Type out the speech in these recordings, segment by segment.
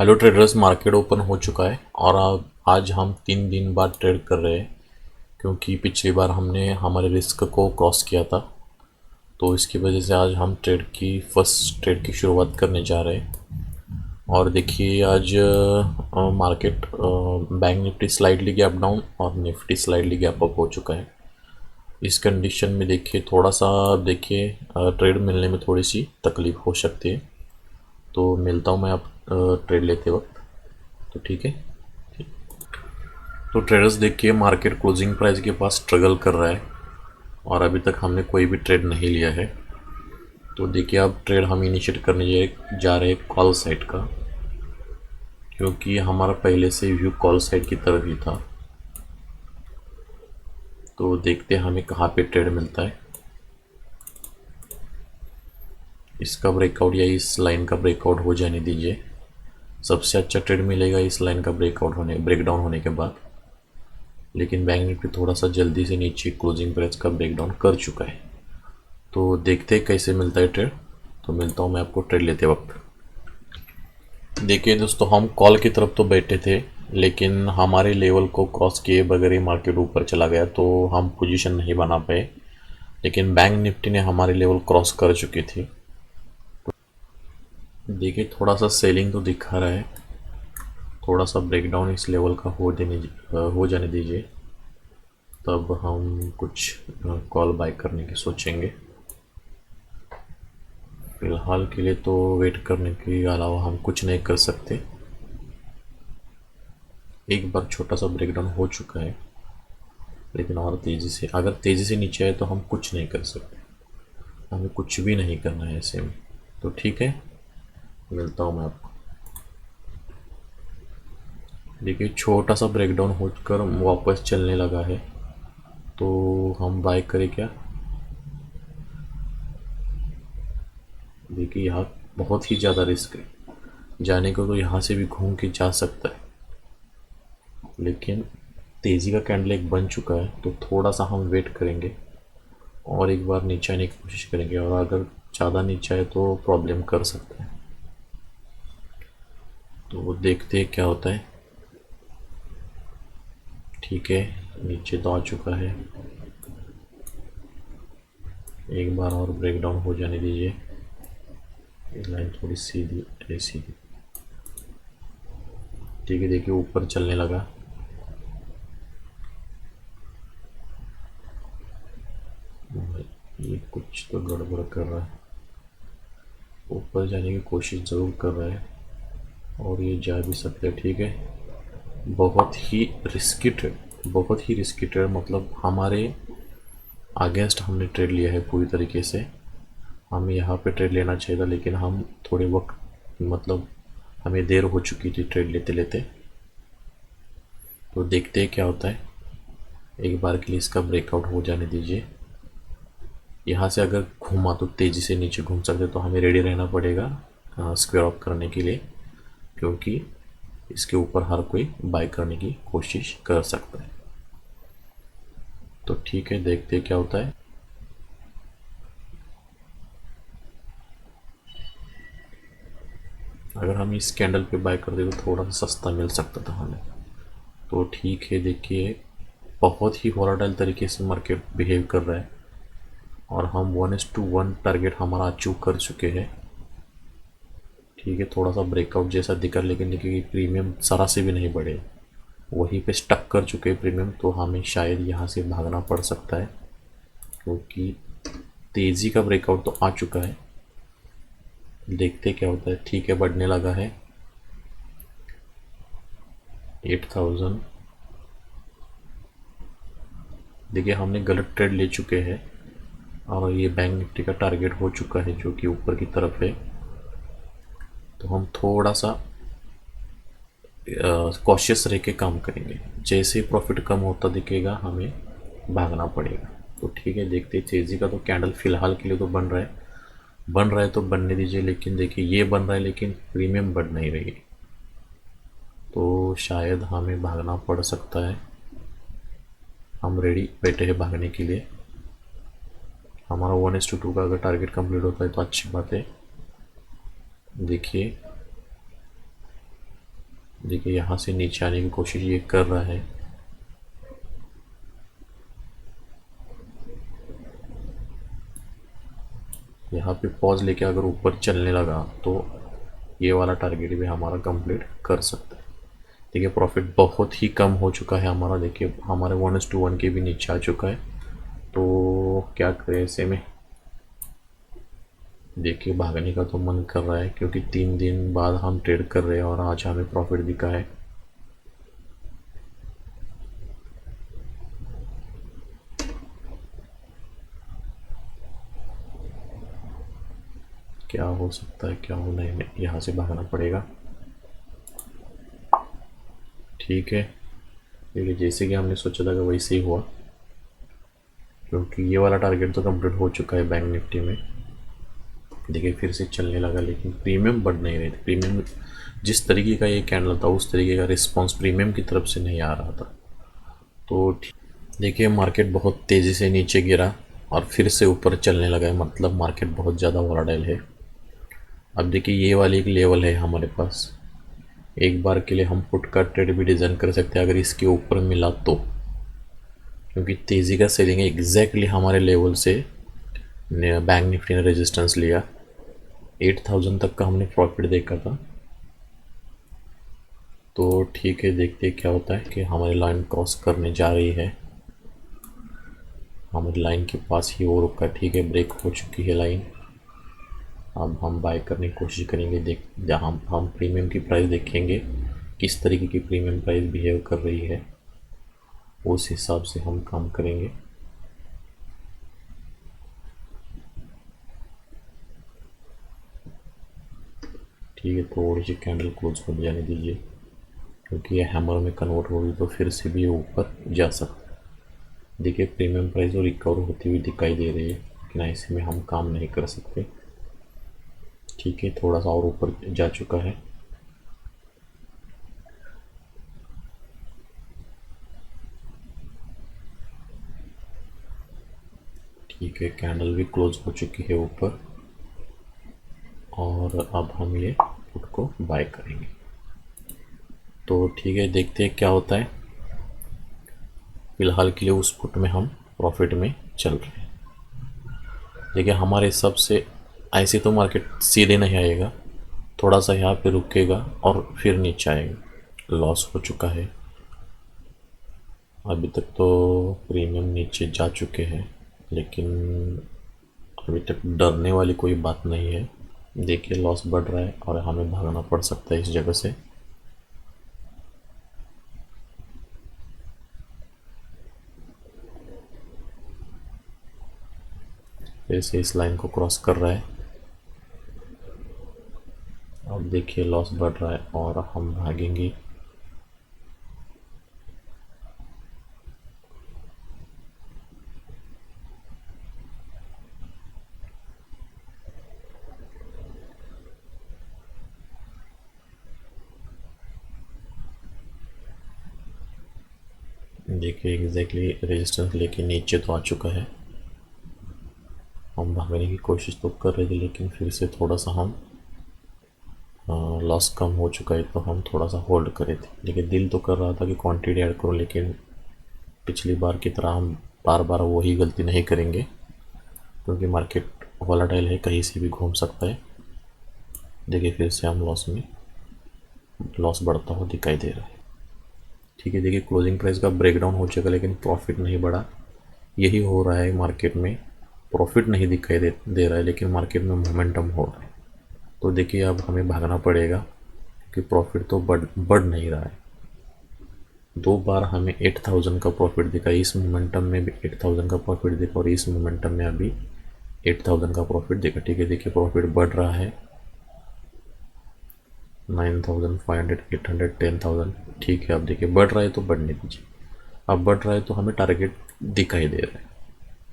Hello traders, market open हो चुका है और आज हम 3 दिन बाद ट्रेड कर रहे हैं क्योंकि पिछली बार हमने हमारे रिस्क को क्रॉस किया था। तो इसकी वजह से आज हम फर्स्ट ट्रेड की शुरुआत करने जा रहे हैं। और देखिए आज market bank Nifty slightly gap down और निफ्टी स्लाइडली गैप अप हो चुका है। इस कंडीशन में देखिए थोड़ा सा देखिए ट्रेड मिलने में थोड़ी सी तकलीफ़ हो सकती है। तो मिलता हूँ मैं आप ट्रेड लेते वक्त। तो ठीक है। तो ट्रेडर्स देखिए मार्केट क्लोजिंग प्राइस के पास स्ट्रगल कर रहा है और अभी तक हमने कोई भी ट्रेड नहीं लिया है। तो देखिए अब ट्रेड हम इनिशिएट करने जा रहे हैं कॉल साइड का, क्योंकि हमारा पहले से व्यू कॉल साइड की तरफ ही था। तो देखते हैं हमें कहाँ पे ट्रेड मिलता है। इसका ब्रेकआउट या इस लाइन का ब्रेकआउट हो जाने दीजिए। सबसे अच्छा ट्रेड मिलेगा इस लाइन का ब्रेकडाउन होने के बाद। लेकिन बैंक निफ्टी थोड़ा सा जल्दी से नीचे क्लोजिंग प्राइस का ब्रेकडाउन कर चुका है। तो देखते हैं कैसे मिलता है ट्रेड। तो मिलता हूँ मैं आपको ट्रेड लेते वक्त। देखिए दोस्तों, हम कॉल की तरफ तो बैठे थे लेकिन हमारे लेवल को क्रॉस किए बगैर ही मार्केट ऊपर चला गया, तो हम पोजीशन नहीं बना पाए। लेकिन बैंक निफ्टी ने हमारे लेवल क्रॉस कर चुकी थी। देखिए थोड़ा सा सेलिंग तो दिखा रहा है। थोड़ा सा ब्रेकडाउन इस लेवल का हो जाने दीजिए, तब हम कुछ कॉल बाय करने की सोचेंगे। फिलहाल के लिए तो वेट करने के अलावा हम कुछ नहीं कर सकते। एक बार छोटा सा ब्रेकडाउन हो चुका है, लेकिन और अगर तेज़ी से नीचे आए तो हम कुछ नहीं कर सकते। हमें कुछ भी नहीं करना है ऐसे में। तो ठीक है, मिलता हूँ मैं आपको। देखिए छोटा सा ब्रेकडाउन होकर वापस चलने लगा है, तो हम बाय करें क्या। देखिए यहाँ बहुत ही ज़्यादा रिस्क है। जाने को तो यहाँ से भी घूम के जा सकता है, लेकिन तेज़ी का कैंडल एक बन चुका है, तो थोड़ा सा हम वेट करेंगे और एक बार नीचे आने की कोशिश करेंगे। और अगर ज़्यादा नीचे आए तो प्रॉब्लम कर सकते हैं। तो वो देखते हैं क्या होता है। ठीक है, नीचे तो आ चुका है। एक बार और ब्रेकडाउन हो जाने दीजिए। ये लाइन थोड़ी सीधी ऐसी। ठीक है, देखिए ऊपर चलने लगा। ये कुछ तो गड़बड़ कर रहा है। ऊपर जाने की कोशिश ज़रूर कर रहा है और ये जा भी सकता है। ठीक है, बहुत ही रिस्की ट्रेड, बहुत ही रिस्की ट्रेड। मतलब हमारे अगेंस्ट हमने ट्रेड लिया है पूरी तरीके से। हमें यहाँ पे ट्रेड लेना चाहिए था, लेकिन हम थोड़े वक्त मतलब हमें देर हो चुकी थी ट्रेड लेते लेते। तो देखते हैं क्या होता है। एक बार के लिए इसका ब्रेकआउट हो जाने दीजिए। यहाँ से अगर घूमा तो तेज़ी से नीचे घूम सकते, तो हमें रेडी रहना पड़ेगा स्क्वायर ऑफ करने के लिए, क्योंकि इसके ऊपर हर कोई बाय करने की कोशिश कर सकता है। तो ठीक है, देखते हैं क्या होता है। अगर हम इस कैंडल पे बाय कर दे तो थोड़ा सा सस्ता मिल सकता था हमें। तो ठीक है, देखिए बहुत ही वॉलेटाइल तरीके से मार्केट बिहेव कर रहा है और हम 1:1 टारगेट हमारा अचीव कर चुके हैं। ठीक है, थोड़ा सा ब्रेकआउट जैसा दिखा, लेकिन देखिए प्रीमियम ज़रा से भी नहीं बढ़े, वहीं पे स्टक कर चुके हैं प्रीमियम। तो हमें शायद यहाँ से भागना पड़ सकता है, क्योंकि तेज़ी का ब्रेकआउट तो आ चुका है। देखते क्या होता है। ठीक है, बढ़ने लगा है 8000। देखिए हमने गलत ट्रेड ले चुके हैं और ये बैंक निफ्टी का टारगेट हो चुका है जो कि ऊपर की तरफ है। तो हम थोड़ा सा कॉशियस रह के काम करेंगे। जैसे ही प्रॉफिट कम होता दिखेगा हमें भागना पड़ेगा। तो ठीक है, देखते हैं। तेज़ी का तो कैंडल फिलहाल के लिए तो बन रहा है तो बनने दीजिए। लेकिन देखिए ये बन रहा है लेकिन प्रीमियम बढ़ नहीं रही, तो शायद हमें भागना पड़ सकता है। हम रेडी बैठे हैं भागने के लिए। हमारा 1:2 का अगर टारगेट कंप्लीट होता है तो अच्छी बात है। देखिए देखिए यहाँ से नीचे आने की कोशिश ये कर रहा है। यहाँ पे पॉज लेके अगर ऊपर चलने लगा तो ये वाला टारगेट भी हमारा कंप्लीट कर सकता है। देखिए प्रॉफिट बहुत ही कम हो चुका है हमारा। देखिए हमारे 1:1 के भी नीचे आ चुका है। तो क्या करें ऐसे में? देखिए भागने का तो मन कर रहा है क्योंकि 3 दिन बाद हम ट्रेड कर रहे हैं और आज हमें प्रॉफिट दिखा है। क्या हो सकता है, क्या हो नहीं, यहाँ से भागना पड़ेगा। ठीक है, देखिए जैसे कि हमने सोचा था कि वैसे ही हुआ, क्योंकि ये वाला टारगेट तो कंप्लीट हो चुका है बैंक निफ्टी में। देखिए फिर से चलने लगा, लेकिन प्रीमियम बढ़ नहीं रहे थे। प्रीमियम जिस तरीके का ये कैंडल था उस तरीके का रिस्पांस प्रीमियम की तरफ से नहीं आ रहा था। तो देखिए मार्केट बहुत तेज़ी से नीचे गिरा और फिर से ऊपर चलने लगा है, मतलब मार्केट बहुत ज़्यादा वोलेटाइल है। अब देखिए ये वाली एक लेवल है हमारे पास, एक बार के लिए हम पुट का ट्रेड भी डिज़ाइन कर सकते हैं अगर इसके ऊपर मिला तो, क्योंकि तेज़ी का सेलिंग है एग्जैक्टली हमारे लेवल से बैंक निफ्टी ने रेजिस्टेंस लिया। 8000 तक का हमने प्रॉफिट देखा था। तो ठीक है, देखते हैं क्या होता है कि हमारी लाइन क्रॉस करने जा रही है। हमारी लाइन के पास ही वो रुका। ठीक है, ब्रेक हो चुकी है लाइन। अब हम बाय करने की कोशिश करेंगे। देख जहाँ हम प्रीमियम की प्राइस देखेंगे किस तरीके की प्रीमियम प्राइस बिहेव कर रही है, उस हिसाब से हम काम करेंगे। ठीक है, थोड़ी सी कैंडल क्लोज हो जाने दीजिए, क्योंकि ये हैमर में कन्वर्ट होगी तो फिर से भी ऊपर जा सकता है। देखिए प्रीमियम प्राइस और रिकवर होती हुई दिखाई दे रही है, लेकिन ऐसे में हम काम नहीं कर सकते। ठीक है, थोड़ा सा और ऊपर जा चुका है। ठीक है, कैंडल भी क्लोज हो चुकी है ऊपर, और अब हम ये पुट को बाय करेंगे। तो ठीक है, देखते हैं क्या होता है। फिलहाल के लिए उस पुट में हम प्रॉफिट में चल रहे हैं। देखिए हमारे हिसाब से ऐसे तो मार्केट सीधे नहीं आएगा, थोड़ा सा यहाँ पे रुकेगा और फिर नीचे आएगा। लॉस हो चुका है। अभी तक तो प्रीमियम नीचे जा चुके हैं, लेकिन अभी तक डरने वाली कोई बात नहीं है। देखिए लॉस बढ़ रहा है और हमें भागना पड़ सकता है इस जगह से। फिर से इस लाइन को क्रॉस कर रहा है। अब देखिए लॉस बढ़ रहा है और हम भागेंगे। देखिए एग्जैक्टली रेजिस्टेंस लेके नीचे तो आ चुका है। हम भागने की कोशिश तो कर रहे थे, लेकिन फिर से थोड़ा सा हम लॉस कम हो चुका है तो हम थोड़ा सा होल्ड करे थे। लेकिन दिल तो कर रहा था कि क्वांटिटी ऐड करूँ, लेकिन पिछली बार की तरह हम बार बार वही गलती नहीं करेंगे, क्योंकि मार्केट वोलेटाइल है, कहीं से भी घूम सकता है। देखिए फिर से हम लॉस बढ़ता हुआ दिखाई दे रहा है। ठीक है, देखिए क्लोजिंग प्राइस का ब्रेकडाउन हो चुका, लेकिन प्रॉफिट नहीं बढ़ा। यही हो रहा है मार्केट में, प्रॉफिट नहीं दिखाई दे रहा है, लेकिन मार्केट में मोमेंटम हो रहा है। तो देखिए अब हमें भागना पड़ेगा, क्योंकि प्रॉफिट तो बढ़ नहीं रहा है। 2 बार हमें 8000 का प्रॉफिट दिखा, इस मोमेंटम में भी 8000 का प्रॉफिट दिखा और इस मोमेंटम में अभी 8000 का प्रॉफिट दिखा। ठीक है, देखिए प्रॉफिट बढ़ रहा है, 9500, 800, 10000। ठीक है, अब देखिए बढ़ रहा है तो बढ़ने दीजिए। अब बढ़ रहा है तो हमें टारगेट दिखाई दे रहा है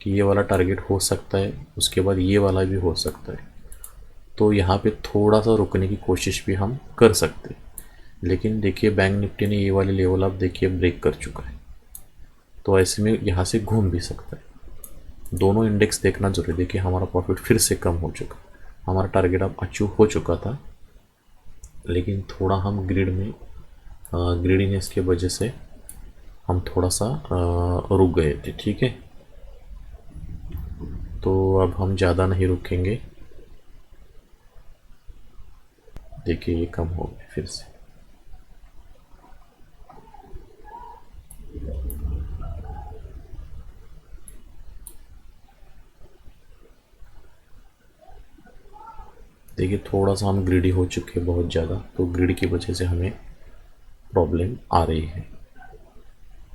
कि ये वाला टारगेट हो सकता है, उसके बाद ये वाला भी हो सकता है। तो यहाँ पे थोड़ा सा रुकने की कोशिश भी हम कर सकते हैं, लेकिन देखिए बैंक निफ्टी ने ये वाले लेवल आप देखिए ब्रेक कर चुका है, तो ऐसे में यहाँ से घूम भी सकता है। दोनों इंडेक्स देखना जरूरी। देखिए हमारा प्रॉफिट फिर से कम हो चुका, हमारा टारगेट अब अचीव हो चुका था, लेकिन थोड़ा हम ग्रिड में ग्रीडीनेस के वजह से हम थोड़ा सा रुक गए थे। ठीक है, तो अब हम ज़्यादा नहीं रुकेंगे। देखिए ये कम हो गया फिर से। देखिए थोड़ा सा हम ग्रीडी हो चुके हैं बहुत ज़्यादा, तो ग्रीडी की वजह से हमें प्रॉब्लम आ रही है।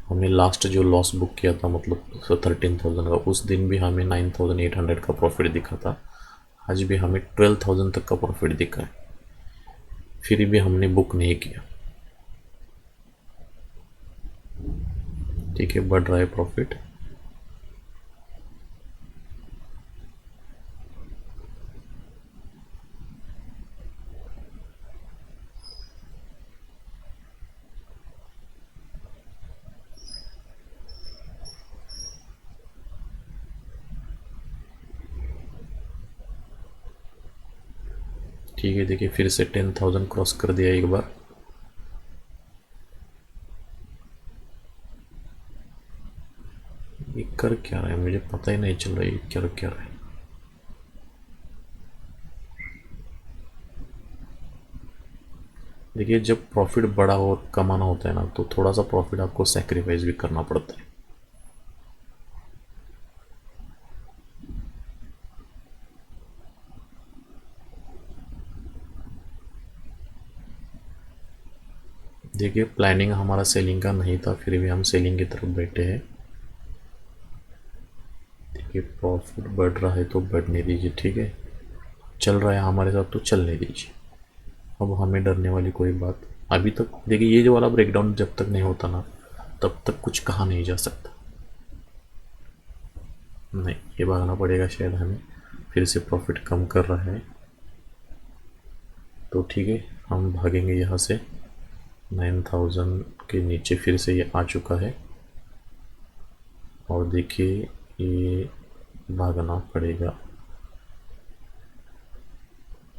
हमने लास्ट जो लॉस बुक किया था मतलब 13,000 का, उस दिन भी हमें 9,800 का प्रॉफिट दिखा था। आज भी हमें 12,000 तक का प्रॉफिट दिखा है, फिर भी हमने बुक नहीं किया। ठीक है, बढ़ रहा है प्रॉफिट। ठीक है, देखिए फिर से 10,000 क्रॉस कर दिया एक बार। ये कर क्या रहा है मुझे पता ही नहीं चल रहा है, ये कर क्या रहा है। देखिए जब प्रॉफिट बड़ा और कमाना होता है ना, तो थोड़ा सा प्रॉफिट आपको सेक्रीफाइस भी करना पड़ता है। देखिए प्लानिंग हमारा सेलिंग का नहीं था, फिर भी हम सेलिंग की तरफ बैठे हैं। देखिए प्रॉफिट बढ़ रहा है तो बढ़ने दीजिए। ठीक है, चल रहा है हमारे साथ तो चलने दीजिए। अब हमें डरने वाली कोई बात अभी तक, देखिए ये जो वाला ब्रेकडाउन जब तक नहीं होता ना, तब तक कुछ कहा नहीं जा सकता। नहीं, ये भागना पड़ेगा शायद हमें। फिर से प्रॉफिट कम कर रहा है, तो ठीक है हम भागेंगे यहाँ से। 9,000 के नीचे फिर से ये आ चुका है, और देखिए ये भागना पड़ेगा।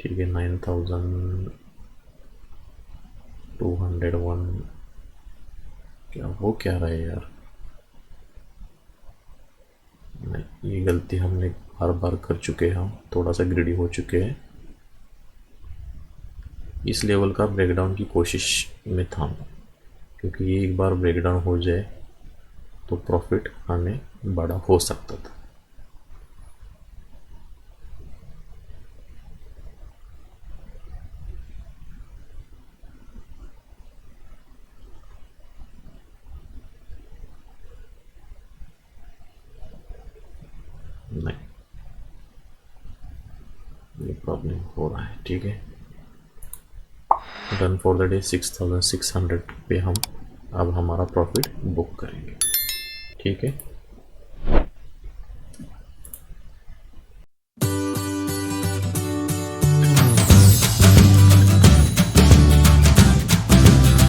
ठीक है, 9,201। क्या हो क्या रहा है यार। नहीं, ये गलती हमने बार बार कर चुके हैं, हम थोड़ा सा ग्रीडी हो चुके हैं। इस लेवल का ब्रेकडाउन की कोशिश में था, क्योंकि ये एक बार ब्रेकडाउन हो जाए तो प्रॉफिट हमें बड़ा हो सकता था। नहीं, ये प्रॉब्लम हो रहा है। ठीक है, डन फॉर द डे 6,600 पे हम अब हमारा प्रॉफिट बुक करेंगे। ठीक है।